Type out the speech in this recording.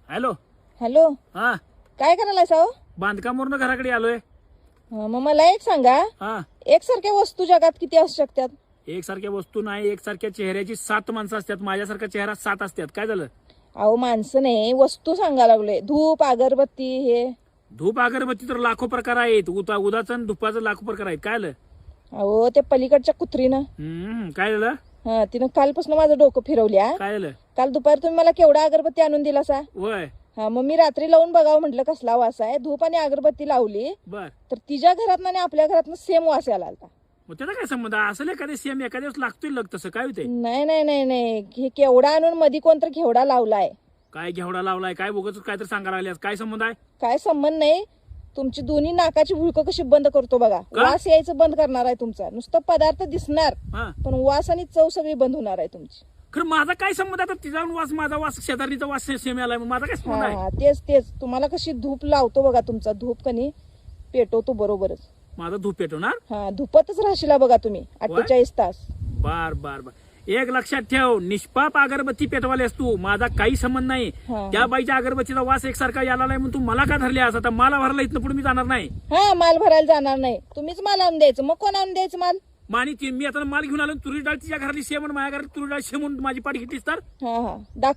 Hello. Hello, हा, काय करायला साव? बांधकामावरून घराकडे आलोय. मग मला एक सांगा, हा, एकसारख्या वस्तू जगात किती असू शकतात? एकसारख्या वस्तू नाही, एकसारख्या चेहऱ्याची 7 माणसं असतात. माझ्यासारखा चेहरा 7 असतात. काय झालं? अहो माणसं नाही, वस्तू सांगा लागलोय. धूप, अगरबत्ती हे. धूप अगरबत्ती तर लाखो प्रकार आहेत. उदाचं आणि धुपाचं लाखो प्रकार आहेत. काय झालं? अहो ते पलीकडच्या कुत्रीनं काय झालं? तिनं कालपासून माझं डोकं फिरवल्या. काय झालं? काल दुपारी तुम्ही मला केवढा अगरबत्ती आणून दिला सा? वय मग मी रात्री लावून बघावं म्हटलं कसला वास आहे. धूप आणि अगरबत्ती लावली बर. तर तिच्या घरात आणि आपल्या घरात सेम वास यायला लागला. मग त्याचा काय संबंध? असं एखाद्या सेम एखाद्या वेळेस लागतोय लग तसं काय होते? नाही नाही नाही नाही, हे केवढा आणून मध्ये कोणतर घेवडा लावलाय. काय घेवडा लावलाय? काय बोगच काय तर सांगा लागल्यास? काय संबंध आहे? काय संबंध नाही. तुमची दोन्ही नाकाची भुळकं कशी बंद करतो बघा. का? वास यायचं बंद करणार आहे तुमचा. नुसतं पदार्थ दिसणार हा, पण वास आणि चव सगळी बंद होणार आहे तुमची. खरं माझा काय संबंध? आता तिचा वास माझा वास शेजारीचा वास सेम आलाय. मग माझा काय संबंध आहे? हा तेच तेच. तुम्हाला कशी धूप लावतो बघा, तुमचा धूप कनी पेटवतो बरोबरच. माझा धूप पेटवणार? धुपतच राहशीला बघा तुम्ही 48 तास. बर बर बर. एक लक्षात ठेव, निष्पाप अगरबत्ती पेटवालेस तू. माझा काही संबंध नाही. हा. त्या बाईच्या अगरबत्तीचा वास एकसारखा यायला नाही म्हणून तू मला का धरल्यास? आता मला भरला इथनं पुढे मी जाणार नाही. माल भरायला जाणार नाही. तुम्हीच माल आणून द्यायचं. मग कोण आणून द्यायचं माल? मी आता माल घेऊन आलो. तुरी डाळ तिच्या घरातली शेमण, माझ्या घरात तुरी डाळ शेमून माझी पाठी घेतलीस तर दाखव.